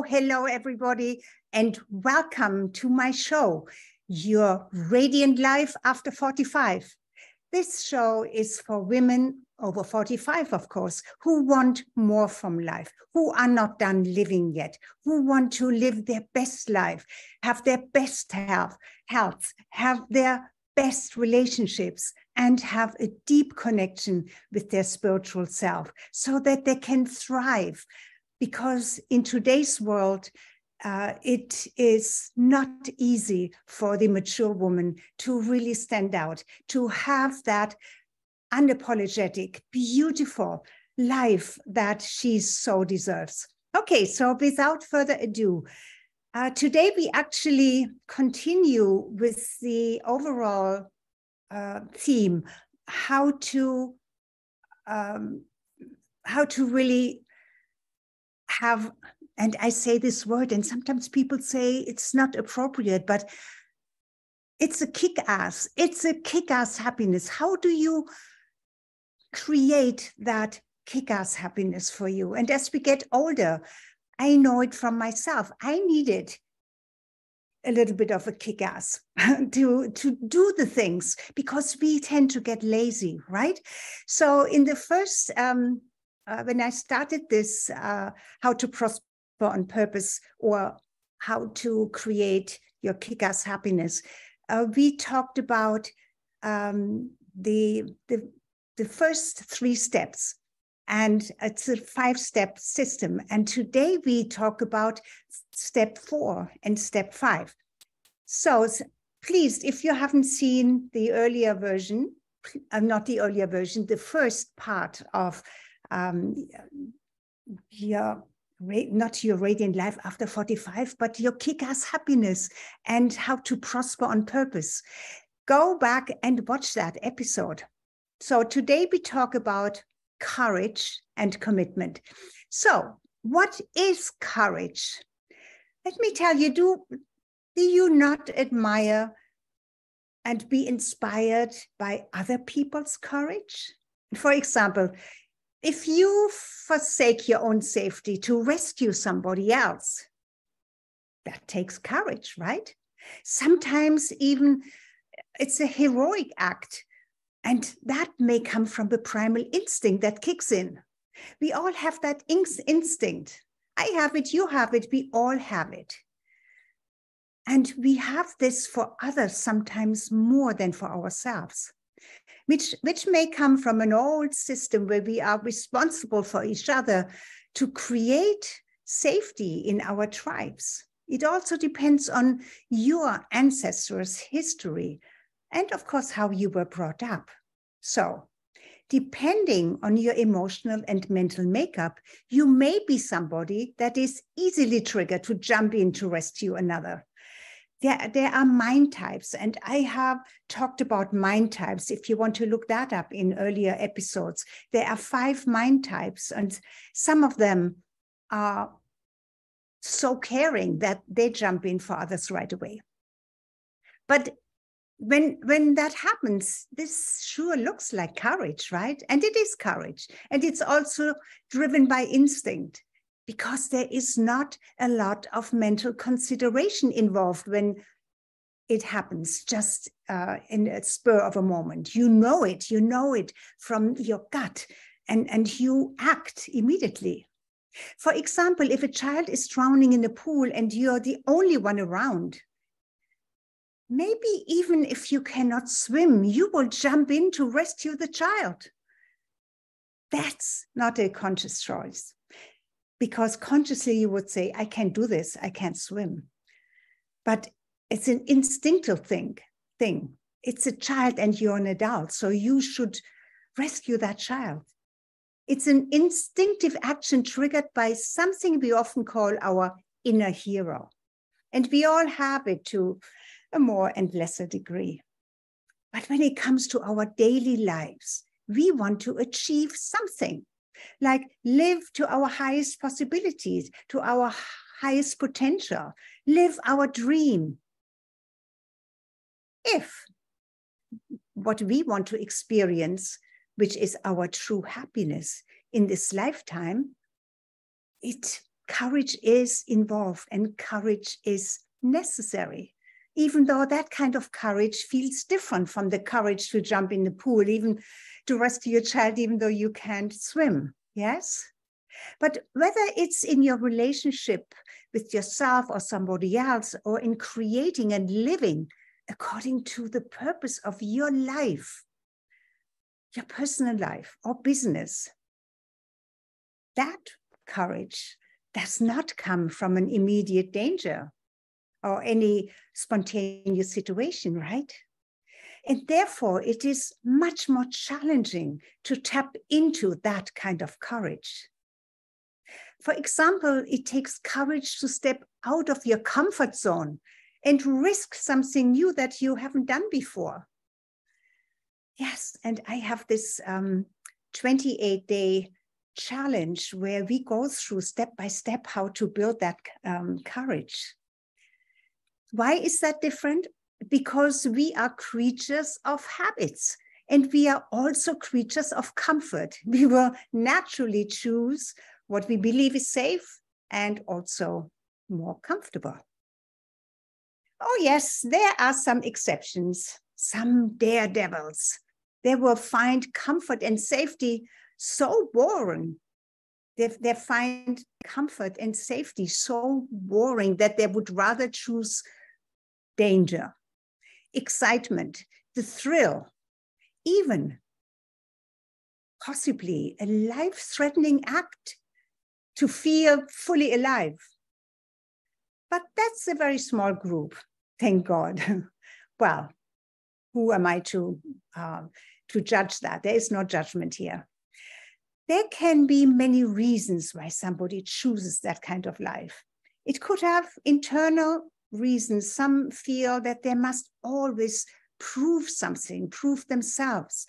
Hello, everybody, and welcome to my show, Your Radiant Life After 45. This show is for women over 45, of course, who want more from life, who are not done living yet, who want to live their best life, have their best health, have their best relationships, and have a deep connection with their spiritual self so that they can thrive. Because in today's world, it is not easy for the mature woman to really stand out, to have that unapologetic, beautiful life that she so deserves. Okay, so without further ado, today we actually continue with the overall theme, how to really have, and I say this word, and sometimes people say it's not appropriate, but it's a kick-ass. It's a kick-ass happiness. How do you create that kick-ass happiness for you? And as we get older, I know it from myself. I needed a little bit of a kick-ass to do the things, because we tend to get lazy, right? So in the first when I started this, how to prosper on purpose, or how to create your kick-ass happiness, we talked about the first 3 steps, and it's a 5-step system. And today we talk about step 4 and step 5. So please, if you haven't seen the earlier version, not the earlier version, the first part of not your radiant life after 45, but your kick-ass happiness and how to prosper on purpose, go back and watch that episode. So today we talk about courage and commitment. So what is courage? Let me tell you, do you not admire and be inspired by other people's courage? For example, if you forsake your own safety to rescue somebody else, that takes courage, right? Sometimes even it's a heroic act, and that may come from the primal instinct that kicks in. We all have that instinct. I have it, you have it, we all have it. And we have this for others sometimes more than for ourselves. Which may come from an old system where we are responsible for each other to create safety in our tribes. It also depends on your ancestors' history and, of course, how you were brought up. So, depending on your emotional and mental makeup, you may be somebody that is easily triggered to jump in to rescue another. There are mind types, and I have talked about mind types. If you want to look that up in earlier episodes, there are 5 mind types, and some of them are so caring that they jump in for others right away. But when that happens, this sure looks like courage, right? And it is courage, and it's also driven by instinct, because there is not a lot of mental consideration involved when it happens just in a spur of a moment. You know it from your gut, and you act immediately. For example, if a child is drowning in a pool and you're the only one around, maybe even if you cannot swim, you will jump in to rescue the child. That's not a conscious choice. Because consciously you would say, I can't do this, I can't swim. But it's an instinctive thing. It's a child and you're an adult, so you should rescue that child. It's an instinctive action triggered by something we often call our inner hero. And we all have it to a more and lesser degree. But when it comes to our daily lives, we want to achieve something. Like live to our highest possibilities, to our highest potential, live our dream. If what we want to experience, which is our true happiness in this lifetime, courage is involved and courage is necessary. Even though that kind of courage feels different from the courage to jump in the pool, even to rescue your child, even though you can't swim, yes? But whether it's in your relationship with yourself or somebody else, or in creating and living according to the purpose of your life, your personal life or business, that courage does not come from an immediate danger or any spontaneous situation, right? And therefore, it is much more challenging to tap into that kind of courage. For example, it takes courage to step out of your comfort zone and risk something new that you haven't done before. Yes, and I have this 28-day challenge where we go through step by step how to build that courage. Why is that different? Because we are creatures of habits, and we are also creatures of comfort. We will naturally choose what we believe is safe and also more comfortable. Oh yes, there are some exceptions, some daredevils. They will find comfort and safety so boring. They find comfort and safety so boring that they would rather choose danger, excitement, the thrill, even possibly a life-threatening act to feel fully alive. But that's a very small group, thank God. Well, who am I to judge that? There is no judgment here. There can be many reasons why somebody chooses that kind of life. It could have internal reasons. Some feel that they must always prove something, prove themselves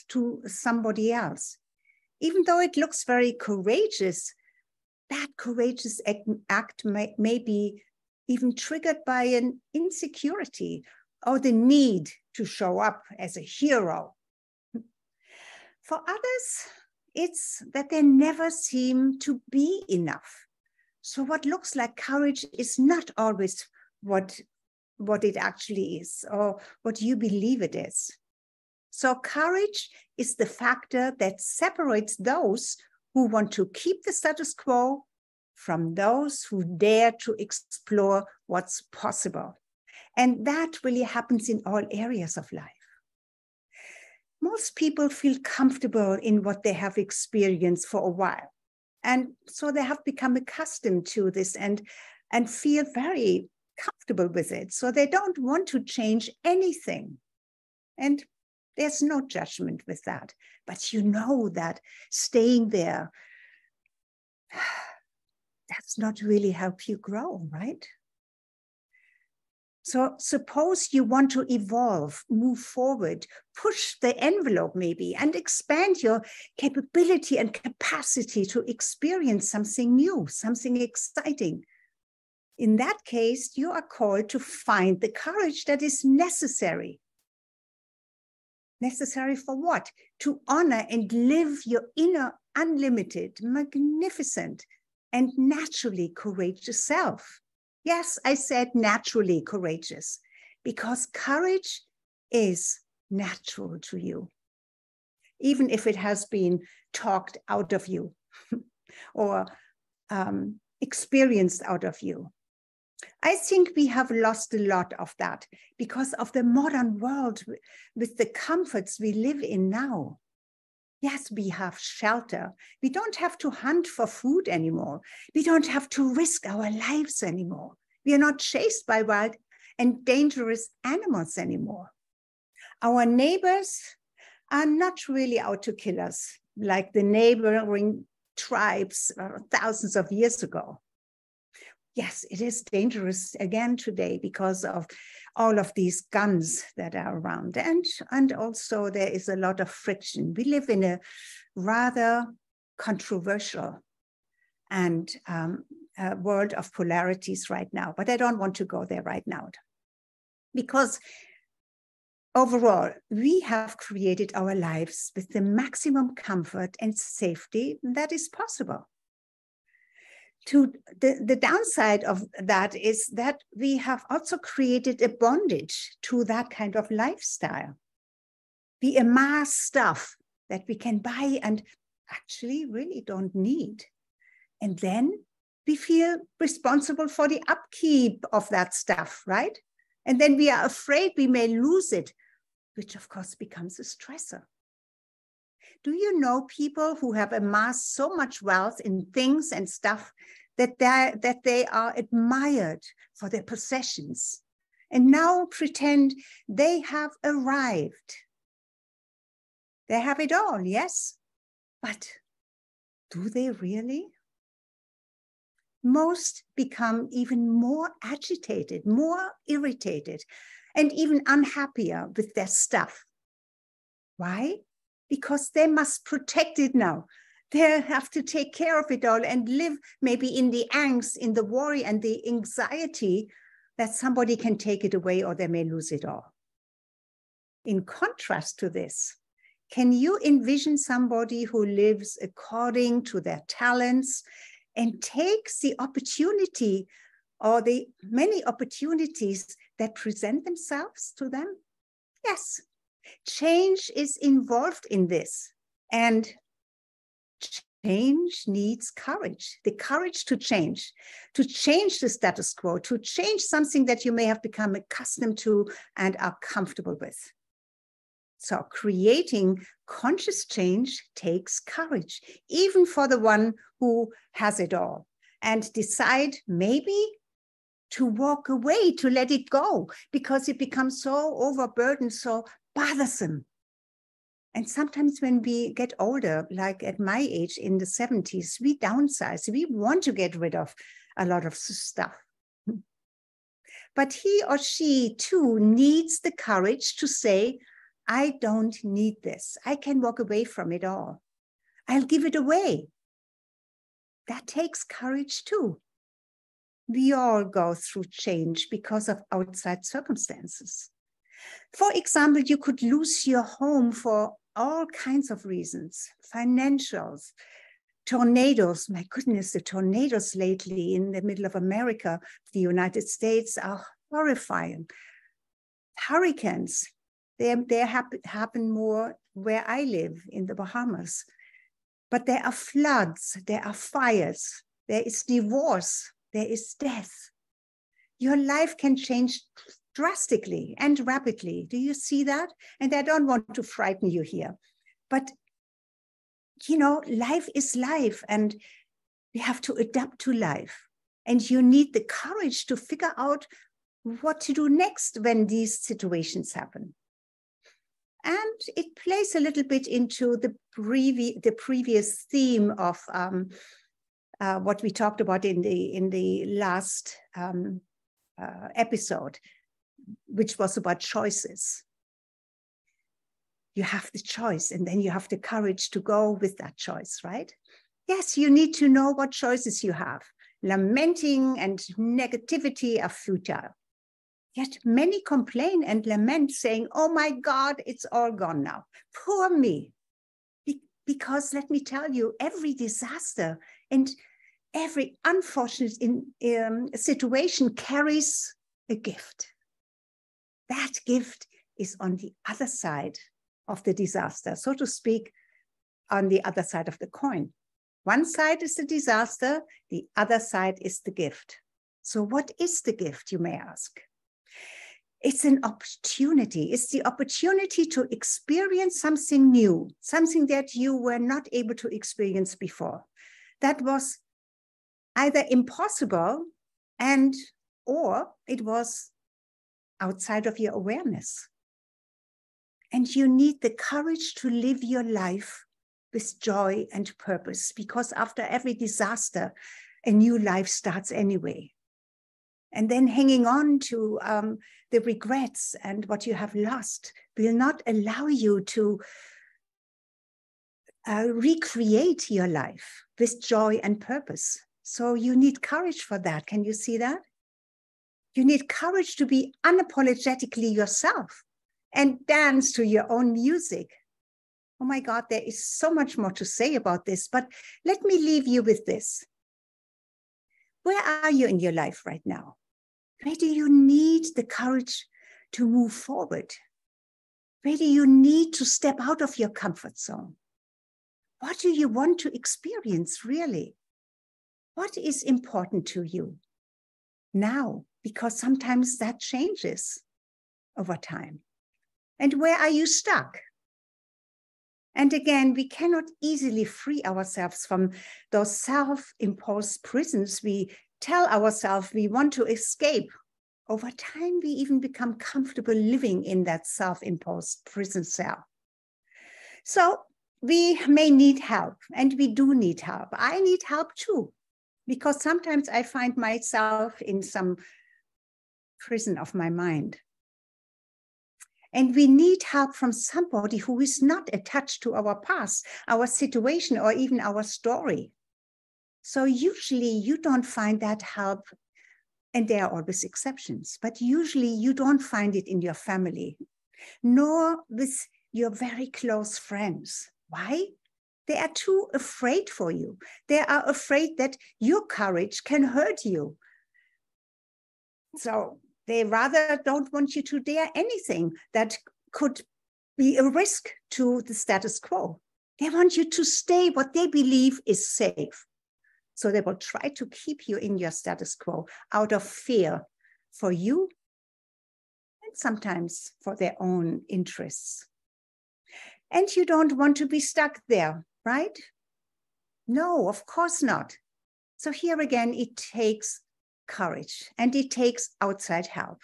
to somebody else. Even though it looks very courageous, that courageous act may be even triggered by an insecurity or the need to show up as a hero. For others, it's that they never seem to be enough. So what looks like courage is not always what it actually is or what you believe it is. So courage is the factor that separates those who want to keep the status quo from those who dare to explore what's possible. And that really happens in all areas of life. Most people feel comfortable in what they have experienced for a while. And so they have become accustomed to this and feel very comfortable with it. So they don't want to change anything. And there's no judgment with that. But you know that staying there, that's not really help you grow, right? So suppose you want to evolve, move forward, push the envelope maybe, and expand your capability and capacity to experience something new, something exciting. In that case, you are called to find the courage that is necessary. Necessary for what? To honor and live your inner, unlimited, magnificent, and naturally courageous self. Yes, I said naturally courageous, because courage is natural to you, even if it has been talked out of you or experienced out of you. I think we have lost a lot of that because of the modern world with the comforts we live in now. Yes, we have shelter. We don't have to hunt for food anymore. We don't have to risk our lives anymore. We are not chased by wild and dangerous animals anymore. Our neighbors are not really out to kill us like the neighboring tribes thousands of years ago. Yes, it is dangerous again today because of all of these guns that are around. And also there is a lot of friction. We live in a rather controversial and world of polarities right now, but I don't want to go there right now. Because overall, we have created our lives with the maximum comfort and safety that is possible. To the downside of that is that we have also created a bondage to that kind of lifestyle. We amass stuff that we can buy and actually really don't need. And then we feel responsible for the upkeep of that stuff, right? And then we are afraid we may lose it, which of course becomes a stressor. Do you know people who have amassed so much wealth in things and stuff that they are admired for their possessions and now pretend they have arrived? They have it all, yes, but do they really? Most become even more agitated, more irritated, and even unhappier with their stuff. Why? Because they must protect it now. They have to take care of it all and live maybe in the angst, in the worry and the anxiety that somebody can take it away or they may lose it all. In contrast to this, can you envision somebody who lives according to their talents and takes the opportunity or the many opportunities that present themselves to them? Yes, change is involved in this, and change needs courage, the courage to change the status quo, to change something that you may have become accustomed to and are comfortable with. So creating conscious change takes courage, even for the one who has it all, and decide maybe to walk away, to let it go, because it becomes so overburdened, so bothersome. And sometimes when we get older, like at my age in the 70s, we downsize. We want to get rid of a lot of stuff. But he or she too needs the courage to say, I don't need this. I can walk away from it all. I'll give it away. That takes courage too. We all go through change because of outside circumstances. For example, you could lose your home for all kinds of reasons, financials, tornadoes. My goodness, the tornadoes lately in the middle of America, the United States, are horrifying. Hurricanes, they happen more where I live in the Bahamas. But there are floods, there are fires, there is divorce, there is death. Your life can change drastically and rapidly. Do you see that? And I don't want to frighten you here. But, you know, life is life and we have to adapt to life. And you need the courage to figure out what to do next when these situations happen. And it plays a little bit into the previous theme of what we talked about in the last episode, which was about choices. You have the choice, and then you have the courage to go with that choice, right? Yes, you need to know what choices you have. Lamenting and negativity are futile. Yet many complain and lament, saying, oh my God, it's all gone now. Poor me. Because let me tell you, every disaster and every unfortunate situation carries a gift. That gift is on the other side of the disaster, so to speak, on the other side of the coin. One side is the disaster, the other side is the gift. So what is the gift, you may ask? It's an opportunity. It's the opportunity to experience something new, something that you were not able to experience before. That was either impossible or it was outside of your awareness. And you need the courage to live your life with joy and purpose, because after every disaster, a new life starts anyway. And then hanging on to the regrets and what you have lost will not allow you to recreate your life with joy and purpose. So you need courage for that. Can you see that? You need courage to be unapologetically yourself. and dance to your own music. Oh my God, there is so much more to say about this, but let me leave you with this. Where are you in your life right now? Where do you need the courage to move forward? Where do you need to step out of your comfort zone? What do you want to experience really? What is important to you now? Because sometimes that changes over time. And where are you stuck? And again, we cannot easily free ourselves from those self-imposed prisons we tell ourselves we want to escape. Over time, we even become comfortable living in that self-imposed prison cell. So we may need help, and we do need help. I need help too, because sometimes I find myself in some prison of my mind. And we need help from somebody who is not attached to our past, our situation, or even our story. So usually you don't find that help, and there are always exceptions, but usually you don't find it in your family, nor with your very close friends. Why? They are too afraid for you. They are afraid that your courage can hurt you. So they rather don't want you to dare anything that could be a risk to the status quo. They want you to stay what they believe is safe. So they will try to keep you in your status quo out of fear for you and sometimes for their own interests. And you don't want to be stuck there, right? No, of course not. So here again, it takes courage, and it takes outside help.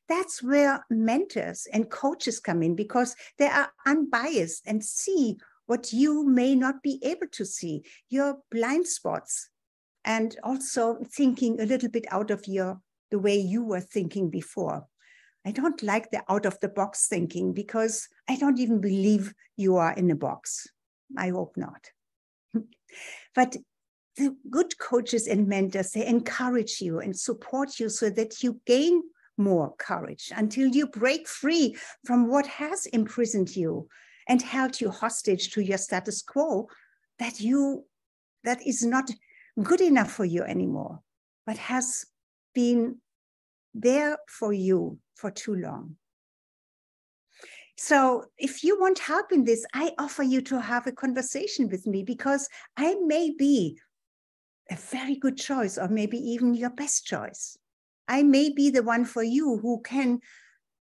That's where mentors and coaches come in, because they are unbiased and see what you may not be able to see, your blind spots, and also thinking a little bit out of the way you were thinking before. I don't like the out of the box thinking, because I don't even believe you are in a box. I hope not. But the good coaches and mentors, they encourage you and support you so that you gain more courage until you break free from what has imprisoned you and held you hostage to your status quo that is not good enough for you anymore, but has been there for you for too long. So if you want help in this, I offer you to have a conversation with me, because I may be a very good choice, or maybe even your best choice. I may be the one for you who can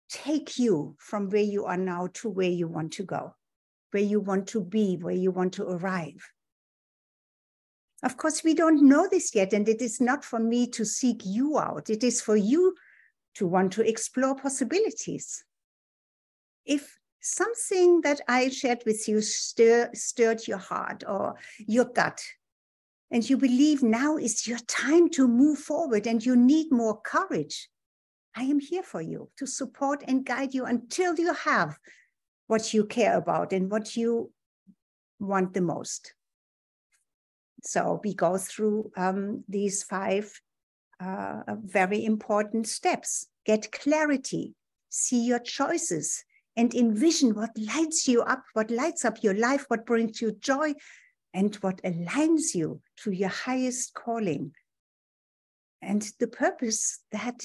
take you from where you are now to where you want to go, where you want to be, where you want to arrive. Of course, we don't know this yet, and it is not for me to seek you out. It is for you to want to explore possibilities. If something that I shared with you stirred your heart or your gut, and you believe now is your time to move forward and you need more courage, I am here for you to support and guide you until you have what you care about and what you want the most. So we go through these 5 very important steps. Get clarity, see your choices, and envision what lights you up, what lights up your life, what brings you joy, and what aligns you to your highest calling. And the purpose that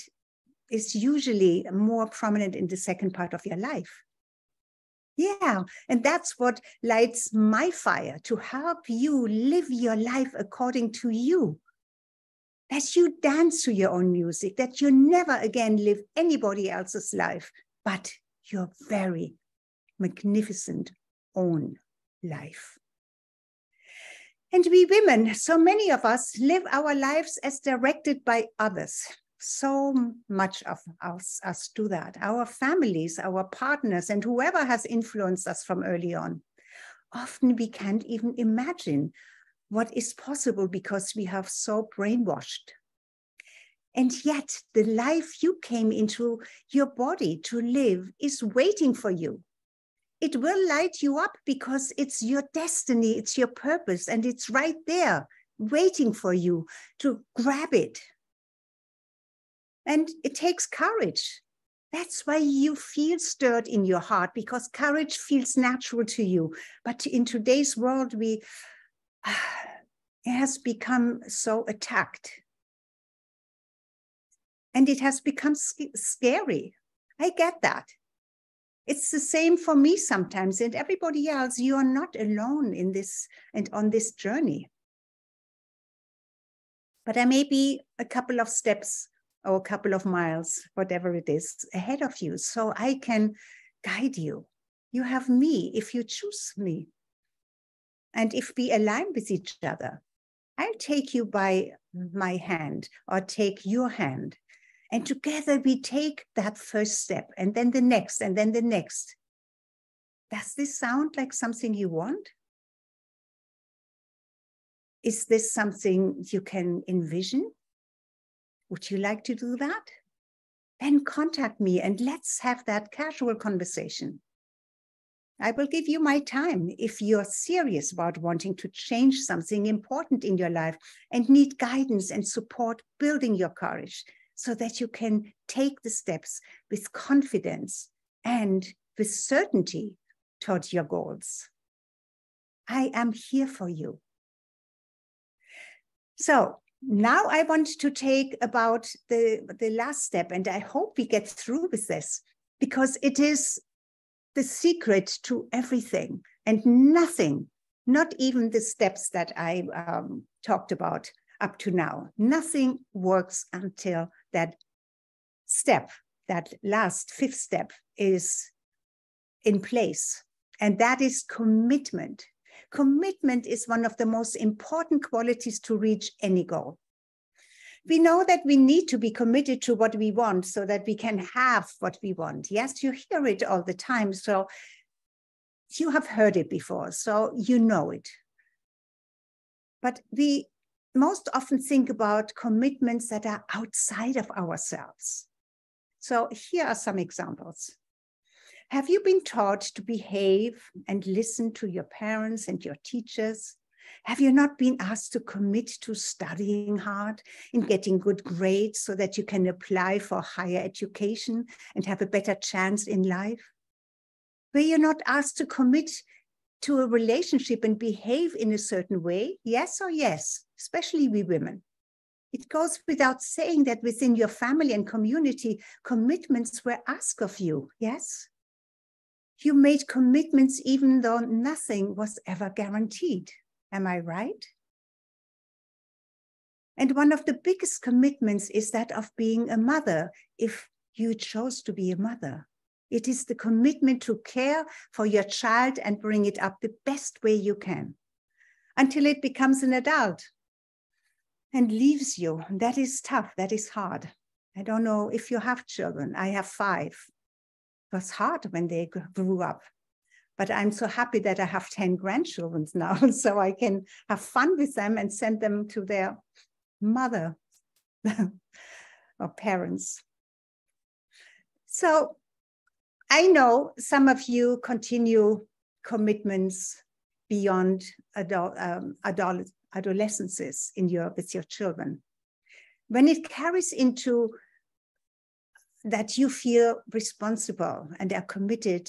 is usually more prominent in the second part of your life. Yeah, and that's what lights my fire, to help you live your life according to you. That you dance to your own music, that you never again live anybody else's life, but your very magnificent own life. And we women, so many of us live our lives as directed by others. So much of us do that. Our families, our partners, and whoever has influenced us from early on. Often we can't even imagine what is possible because we have so brainwashed. And yet the life you came into your body to live is waiting for you. It will light you up because it's your destiny, it's your purpose, and it's right there waiting for you to grab it. And it takes courage That's why you feel stirred in your heart, because courage feels natural to you. But in today's world, it has become so attacked. And it has become scary. I get that. It's the same for me sometimes, and everybody else. You are not alone in this and on this journey. But there may be a couple of steps or a couple of miles, whatever it is, ahead of you, so I can guide you. You have me if you choose me. And if we align with each other, I'll take you by my hand or take your hand. And together we take that first step, and then the next, and then the next. Does this sound like something you want? Is this something you can envision? Would you like to do that? Then contact me and let's have that casual conversation. I will give you my time if you're serious about wanting to change something important in your life and need guidance and support building your courage so that you can take the steps with confidence and with certainty towards your goals. I am here for you. So now I want to take about the last step, and I hope we get through with this, because it is the secret to everything, and nothing, not even the steps that I talked about up to now, nothing works until that step, that last fifth step is in place, and that is commitment. Commitment is one of the most important qualities to reach any goal. We know that we need to be committed to what we want so that we can have what we want. Yes, you hear it all the time, so you have heard it before, so you know it. But we most often think about commitments that are outside of ourselves. So here are some examples. Have you been taught to behave and listen to your parents and your teachers? Have you not been asked to commit to studying hard and getting good grades so that you can apply for higher education and have a better chance in life? Were you not asked to commit to a relationship and behave in a certain way? Yes or yes, especially we women. It goes without saying that within your family and community, commitments were asked of you, yes? You made commitments even though nothing was ever guaranteed. Am I right? And one of the biggest commitments is that of being a mother, if you chose to be a mother. It is the commitment to care for your child and bring it up the best way you can until it becomes an adult and leaves you. That is tough. That is hard. I don't know if you have children. I have 5. It was hard when they grew up. But I'm so happy that I have 10 grandchildren now, so I can have fun with them and send them to their mother or parents. So I know some of you continue commitments beyond adolescences with your children. When it carries into that you feel responsible and are committed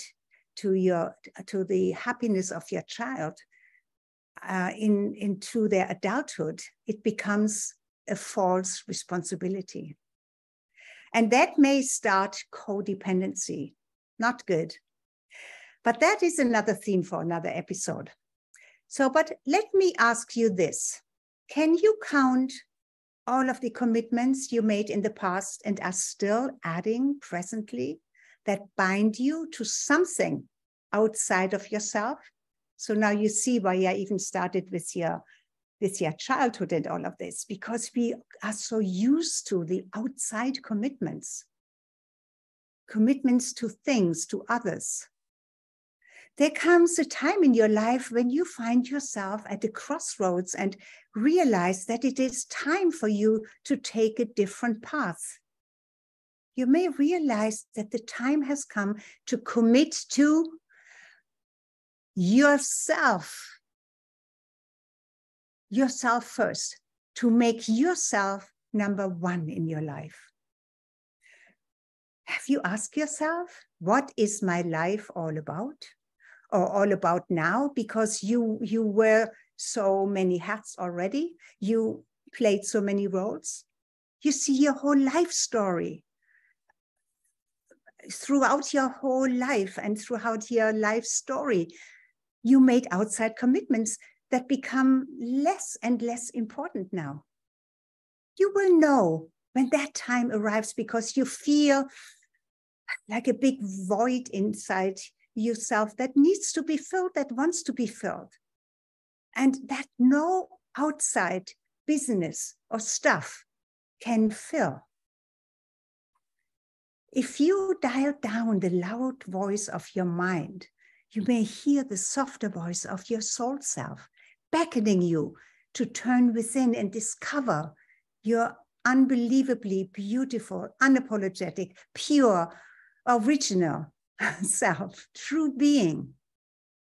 to the happiness of your child into their adulthood, it becomes a false responsibility. And that may start codependency. Not good. But that is another theme for another episode. So, but let me ask you this. Can you count all of the commitments you made in the past and are still adding presently that bind you to something outside of yourself? So now you see why I even started with your childhood and all of this, because we are so used to the outside commitments to things, to others. There comes a time in your life when you find yourself at a crossroads and realize that it is time for you to take a different path. You may realize that the time has come to commit to yourself first, to make yourself number one in your life. Have you asked yourself, what is my life all about? Or all about now? Because you wear so many hats already. You played so many roles. You see your whole life story throughout your whole life, and throughout your life story, you made outside commitments that become less and less important now. You will know when that time arrives, because you feel like a big void inside yourself that needs to be filled, that wants to be filled. And that no outside business or stuff can fill. If you dial down the loud voice of your mind, you may hear the softer voice of your soul self, beckoning you to turn within and discover your unbelievably beautiful, unapologetic, pure, original self, true being.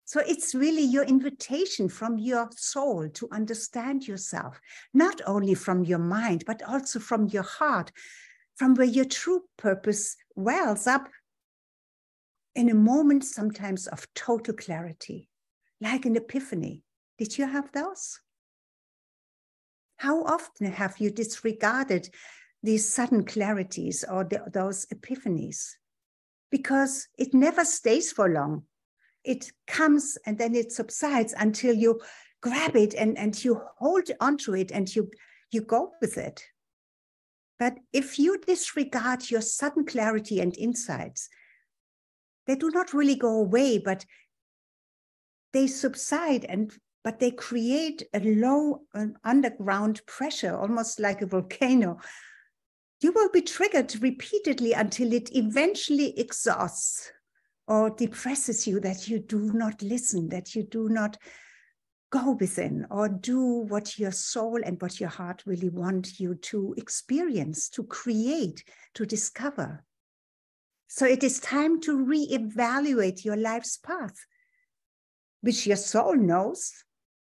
So it's really your invitation from your soul to understand yourself, not only from your mind, but also from your heart, from where your true purpose wells up in a moment sometimes of total clarity, like an epiphany. Did you have those? How often have you disregarded these sudden clarities or those epiphanies? Because it never stays for long. It comes and then it subsides until you grab it and you hold onto it and you go with it. But if you disregard your sudden clarity and insights, they do not really go away, but they subside, but they create a low underground pressure, almost like a volcano. You will be triggered repeatedly until it eventually exhausts or depresses you, that you do not listen, that you do not go within or do what your soul and what your heart really want you to experience, to create, to discover. So it is time to reevaluate your life's path, which your soul knows,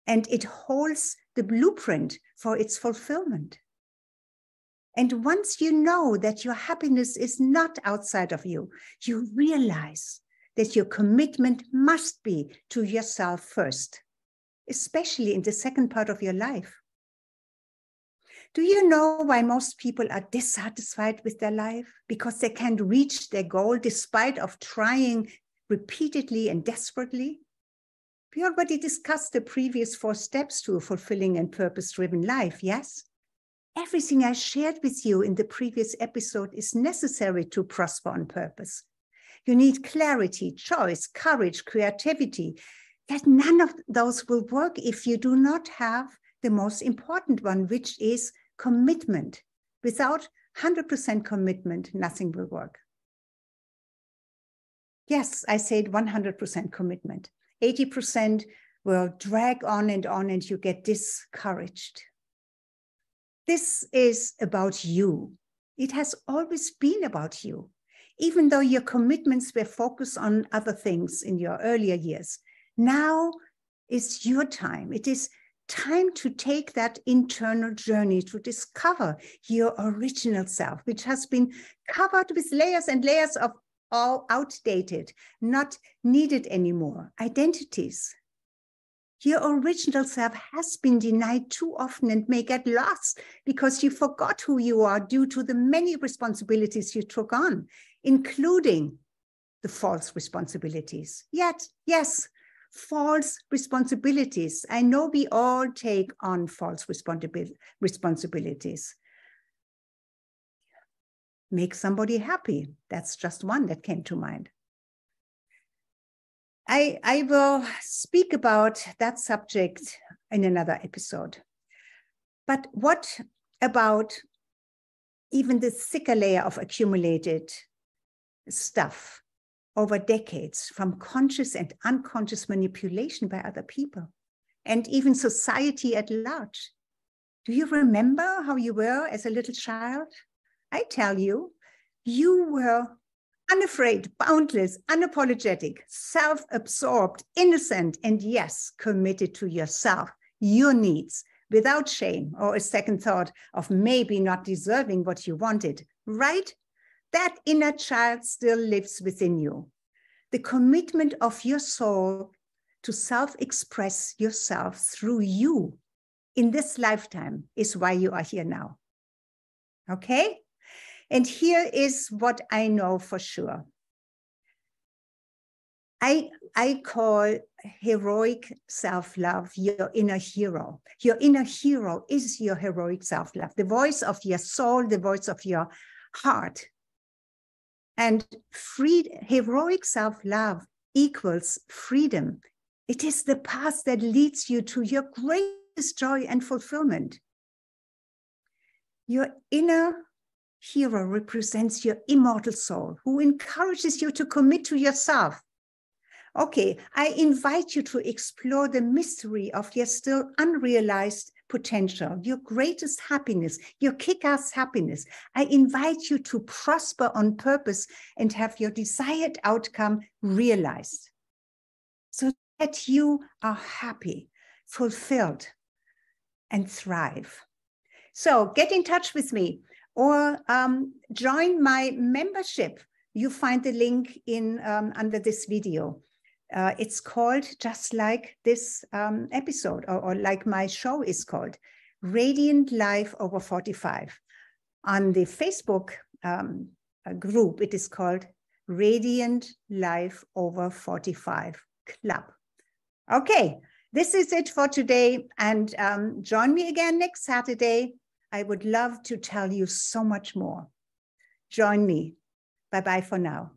and it holds the blueprint for its fulfillment. And once you know that your happiness is not outside of you, you realize that your commitment must be to yourself first, especially in the second part of your life. Do you know why most people are dissatisfied with their life? Because they can't reach their goal despite of trying repeatedly and desperately. We already discussed the previous 4 steps to a fulfilling and purpose-driven life, yes? Everything I shared with you in the previous episode is necessary to prosper on purpose. You need clarity, choice, courage, creativity. That none of those will work if you do not have the most important one, which is commitment. Without 100% commitment, nothing will work. Yes, I said 100% commitment. 80% will drag on and you get discouraged. This is about you. It has always been about you. Even though your commitments were focused on other things in your earlier years, now is your time. It is time to take that internal journey to discover your original self, which has been covered with layers and layers of all outdated, not needed anymore identities. Your original self has been denied too often and may get lost because you forgot who you are due to the many responsibilities you took on, including the false responsibilities. Yet, yes, false responsibilities. I know we all take on false responsibilities. Make somebody happy. That's just one that came to mind. I will speak about that subject in another episode. But what about even the thicker layer of accumulated stuff over decades from conscious and unconscious manipulation by other people and even society at large? Do you remember how you were as a little child? I tell you, you were unafraid, boundless, unapologetic, self-absorbed, innocent, and yes, committed to yourself, your needs, without shame or a second thought of maybe not deserving what you wanted, right? that inner child still lives within you. The commitment of your soul to self-express yourself through you in this lifetime is why you are here now. Okay? And here is what I know for sure. I call heroic self-love your inner hero. Your inner hero is your heroic self-love, the voice of your soul, the voice of your heart. And heroic self-love equals freedom. It is the path that leads you to your greatest joy and fulfillment. Your inner hero represents your immortal soul, who encourages you to commit to yourself. Okay, I invite you to explore the mystery of your still unrealized potential, your greatest happiness, your kick-ass happiness. I invite you to prosper on purpose and have your desired outcome realized, so that you are happy, fulfilled, and thrive. So get in touch with me or join my membership. You find the link in under this video. It's called, just like this episode, or like my show is called, Radiant Life Over 45. On the Facebook group, it is called Radiant Life Over 45 Club. Okay, this is it for today. And join me again next Saturday. I would love to tell you so much more. Join me. Bye-bye for now.